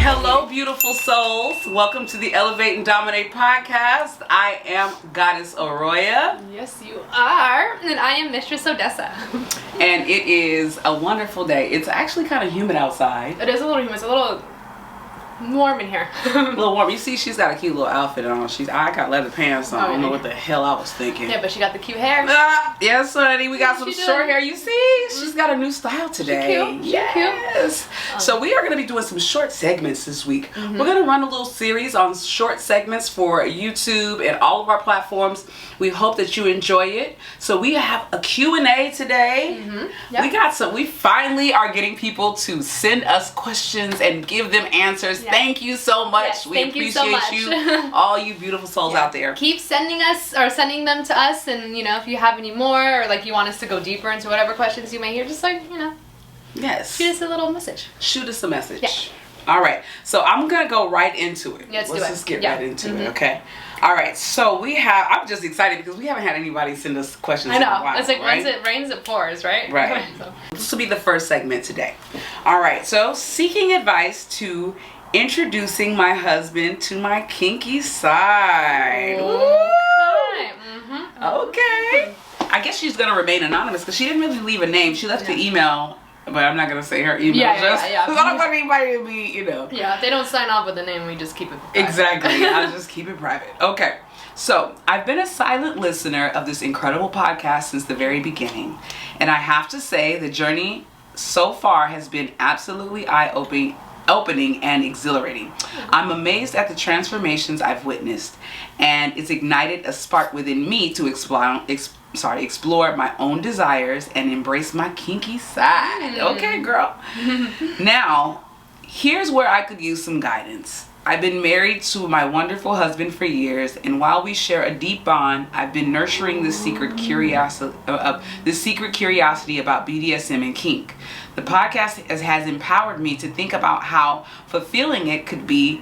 Hello, beautiful souls. Welcome to the Elevate and Dommenate Podcast. I am Goddess Aroya. Yes, you are. And I am Mistress Odessa. And it is a wonderful day. It's actually kind of humid outside. It is a little humid. It's a little warm in here. A little warm. You see, she's got a cute little outfit on. I got leather pants on. I don't know what the hell I was thinking. Yeah, but she got the cute hair. Yes, honey. We got some short hair. You see, she's got a new style today. She's cute. Yes. So we are going to be doing some short segments this week. We're going to run a little series on short segments for YouTube and all of our platforms. We hope that you enjoy it. So we have a Q&A today. Yep. We finally are getting people to send us questions and give them answers. Yep. Thank you so much. Yes, we appreciate you, all you beautiful souls out there. Keep sending them to us, and if you have any more, or like you want us to go deeper into whatever questions you may hear, just yes, shoot us a little message. Shoot us a message. Yeah. All right. So I'm gonna go right into it. Let's just get right into it. Okay. All right. So I'm just excited because we haven't had anybody send us questions. I know. In a while, it's like right? once it rains, it pours, right? Right. So. This will be the first segment today. All right. So seeking advice to introducing my husband to my kinky side. Okay. Okay. I guess she's gonna remain anonymous because she didn't really leave a name. She left the email, but I'm not gonna say her email. Yeah. I don't want anybody to be, Yeah, if they don't sign off with the name, we just keep it private. Exactly. I'll just keep it private. Okay. So I've been a silent listener of this incredible podcast since the very beginning, and I have to say the journey so far has been absolutely eye-opening and exhilarating. I'm amazed at the transformations I've witnessed, and it's ignited a spark within me to explore my own desires and embrace my kinky side. Okay, girl. Now, here's where I could use some guidance. I've been married to my wonderful husband for years, and while we share a deep bond, I've been nurturing this secret curiosity about BDSM and kink. The podcast has empowered me to think about how fulfilling it could be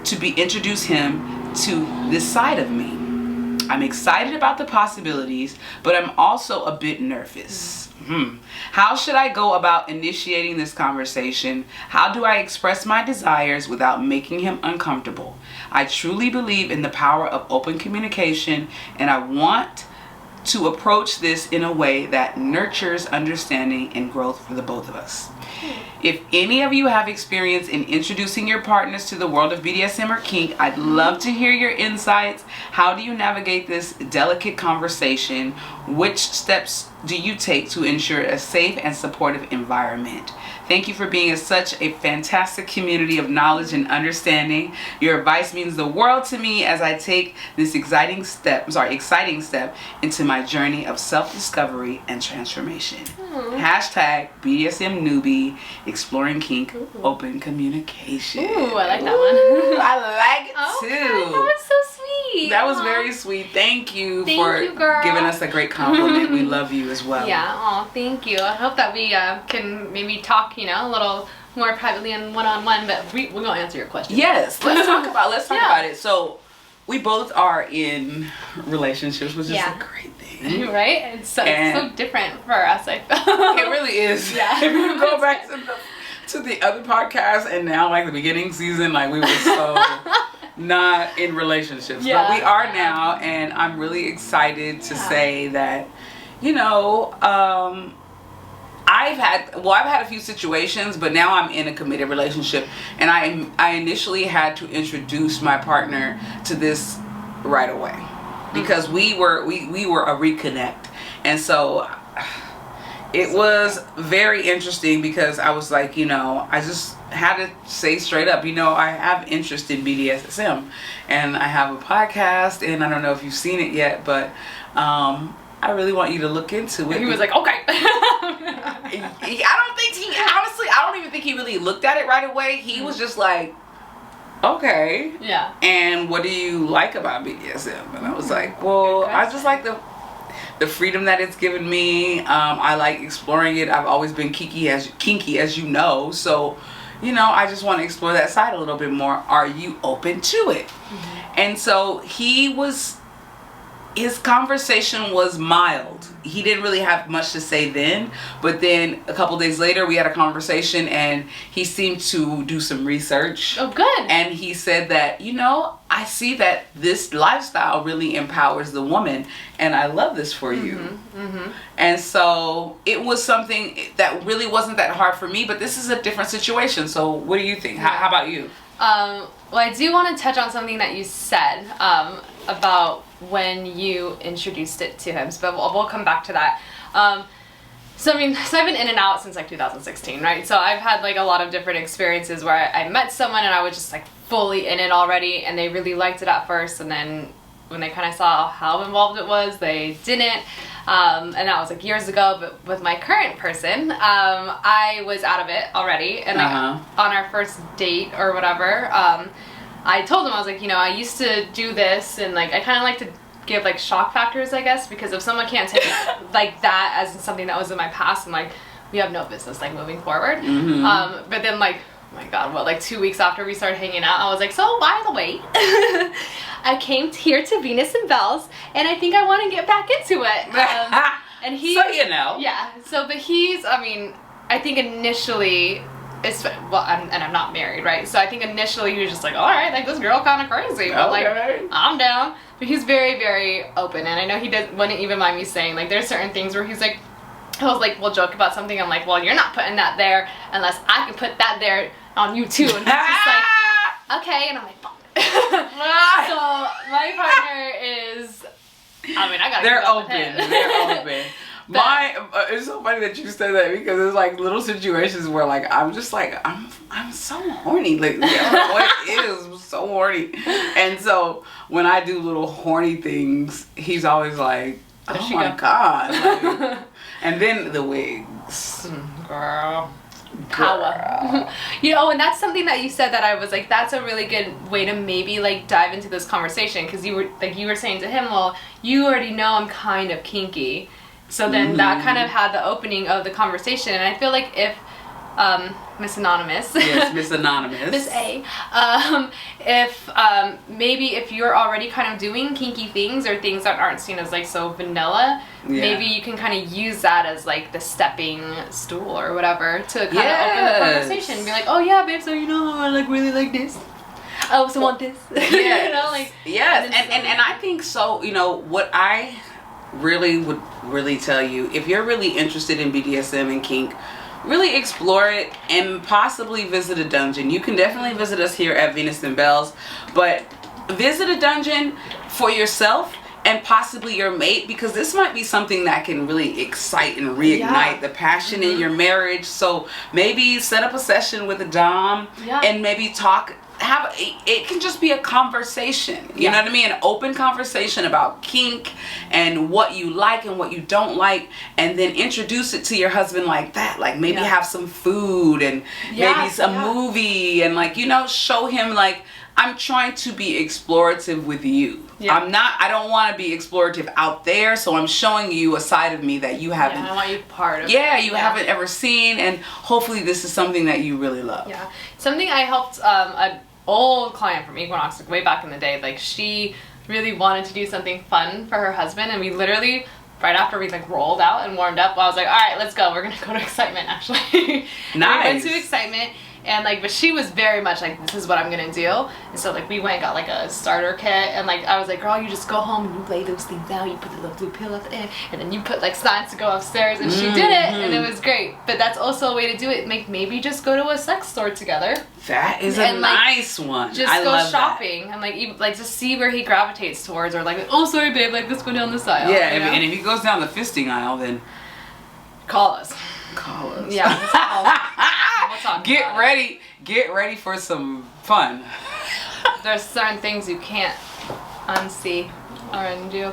to introduce him to this side of me. I'm excited about the possibilities, but I'm also a bit nervous. How should I go about initiating this conversation? How do I express my desires without making him uncomfortable? I truly believe in the power of open communication, and I want to approach this in a way that nurtures understanding and growth for the both of us. If any of you have experience in introducing your partners to the world of BDSM or kink, I'd love to hear your insights. How do you navigate this delicate conversation? Which steps do you take to ensure a safe and supportive environment? Thank you for being such a fantastic community of knowledge and understanding. Your advice means the world to me as I take this exciting step into my journey of self-discovery and transformation. Hashtag BDSM newbie, exploring kink, open communication. Ooh, I like that one. I like it too. That was so sweet. That was very sweet. Thank you Thank for you, girl. giving us a great compliment. We love you as well. Yeah, thank you. I hope that we can maybe talk, a little more privately and one-on-one, but we're going to answer your question. Yes, let's talk about it. So, we both are in relationships, which is a great thing. Right? It's so different for us, I feel. It really is. Yeah. If you go back to the other podcast and now, like the beginning season, like we were so not in relationships. Yeah. But we are now, and I'm really excited to say that, I've had a few situations, but now I'm in a committed relationship, and I initially had to introduce my partner to this right away because we were a reconnect, and so it was very interesting because I was like, I just had to say straight up, I have interest in BDSM, and I have a podcast, and I don't know if you've seen it yet, but I really want you to look into it. He was like, okay. I don't even think he really looked at it right away. He was just like, okay. Yeah. And what do you like about BDSM? And I was like, well, I just like the freedom that it's given me. I like exploring it. I've always been kinky as you know. So, you know, I just want to explore that side a little bit more. Are you open to it? And so his conversation was mild. He didn't really have much to say then, but then a couple days later we had a conversation and he seemed to do some research. Oh, good. And he said that, you know, I see that this lifestyle really empowers the woman and I love this for you. And so it was something that really wasn't that hard for me, but this is a different situation. So what do you think? How about you? Well, I do want to touch on something that you said about when you introduced it to him, but we'll come back to that. So I've been in and out since like 2016, right? So I've had like a lot of different experiences where I met someone and I was just like fully in it already, and they really liked it at first, and then when they kind of saw how involved it was, they didn't. And that was like years ago, but with my current person, I was out of it already, and like on our first date or whatever, I told him, I was like, you know, I used to do this, and like I kind of like to give like shock factors, I guess, because if someone can't take like that as something that was in my past, and like we have no business like moving forward. But then like, oh my god, what, like 2 weeks after we started hanging out, I was like, so by the way, I came here to Venus and Bells, and I think I want to get back into it. And he, so you know, yeah. So, but he's, I mean, I think initially, it's well, and I'm not married, right? So I think initially he was just like, all right, like this girl kind of crazy, but like I'm down. But he's very, very open, and I know he wouldn't even mind me saying like there's certain things where he's like, we'll joke about something. I'm like, well, you're not putting that there unless I can put that there on you too. And he's just like, okay, and I'm like, fuck. So my partner is, I mean, I gotta. They're open. They're open. It's so funny that you said that, because it's like little situations where like I'm just like I'm so horny, like I don't know what it is, I'm so horny, and so when I do little horny things, he's always like, oh my god, like, and then the wigs, girl. Power. You know, and that's something that you said that I was like, that's a really good way to maybe like dive into this conversation, because you were saying to him, well, you already know I'm kind of kinky, so then that kind of had the opening of the conversation. And I feel like if Miss Anonymous, yes, Miss Anonymous, Miss A, if maybe if you're already kind of doing kinky things or things that aren't seen as like so vanilla, maybe you can kind of use that as like the stepping stool or whatever to kind of open the conversation and be like, oh yeah, babe, so you know I like really like this. I also want this. Yes. You know, like, yes, and I think so. You know what I really would tell you, if you're really interested in BDSM and kink, really explore it and possibly visit a dungeon. You can definitely visit us here at Venus and Bells, but visit a dungeon for yourself and possibly your mate, because this might be something that can really excite and reignite the passion in your marriage. So maybe set up a session with a dom and maybe talk. It can just be a conversation, you know what I mean? An open conversation about kink and what you like and what you don't like, and then introduce it to your husband like that. Like maybe have some food and maybe some movie, and like, you know, show him like, I'm trying to be explorative with you. I don't want to be explorative out there, so I'm showing you a side of me that you haven't. I want you part of. You haven't ever seen, and hopefully this is something that you really love. Yeah, something I helped an old client from Equinox way back in the day. Like, she really wanted to do something fun for her husband, and we literally, right after we like rolled out and warmed up, I was like, all right, let's go. We're gonna go to Excitement, actually. Nice. We went to Excitement. And like, but she was very much like, this is what I'm gonna do. And so like, we went and got like a starter kit, and like, I was like, girl, you just go home and you lay those things out, you put the little blue pill at the end, and then you put like signs to go upstairs, and she did it, and it was great. But that's also a way to do it. Like, maybe just go to a sex store together. That is a nice one. Just go shopping and like just see where he gravitates towards, or like, oh sorry babe, like let's go down this aisle. Yeah, and if he goes down the fisting aisle, then call us. Call us. Yeah. We'll talk. Get ready for some fun. There's certain things you can't unsee or undo.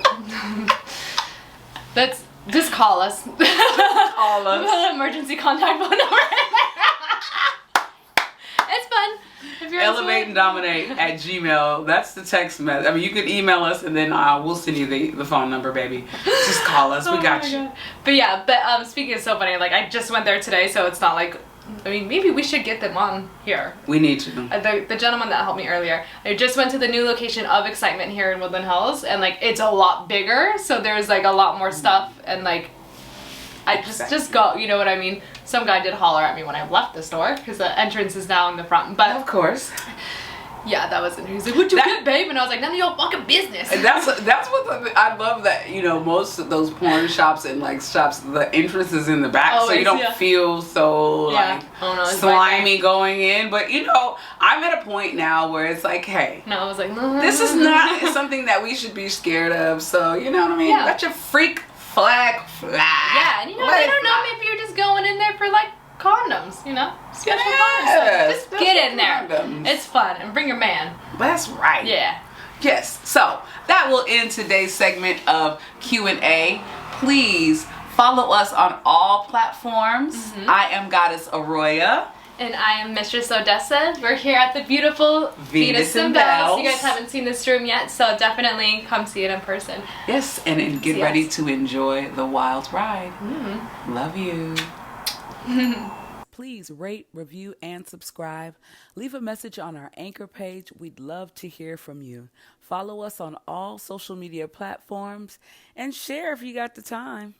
Let's just call us. Call us. We'll emergency contact phone number. It's fun. If you're Elevate and Dommenate at Gmail. That's the text message. I mean, you could email us, and then we'll send you the phone number, baby. Just call us. We got you. God. But yeah, speaking of so funny, like I just went there today, so it's not like I mean, maybe we should get them on here. We need to. The gentleman that helped me earlier, I just went to the new location of Excitement here in Woodland Hills, and like it's a lot bigger, so there's like a lot more stuff, and like I just go, you know what I mean? Some guy did holler at me when I left the store because the entrance is now in the front, but of course. Yeah, that was it. He was like, "What'd you get, babe?" And I was like, "None of your fucking business." And that's what I love, that most of those porn shops and like shops, the entrance is in the back, so you don't feel so like slimy going in. But I'm at a point now where it's like, hey, no, I was like, this is not something that we should be scared of. So you know what I mean? Yeah. Let your freak flag fly. Yeah, and I don't know, maybe you're just going in there for like condoms, special condoms. So just get in there. Condoms. It's fun, and bring your man. That's right. Yeah. Yes. So that will end today's segment of Q&A. Please follow us on all platforms. Mm-hmm. I am Goddess Aroya. And I am Mistress Odessa. We're here at the beautiful Venus and Bells. You guys haven't seen this room yet, so definitely come see it in person. Yes, and get ready to enjoy the wild ride. Mm-hmm. Love you. Please rate, review, and subscribe. Leave a message on our Anchor page. We'd love to hear from you. Follow us on all social media platforms and share if you got the time.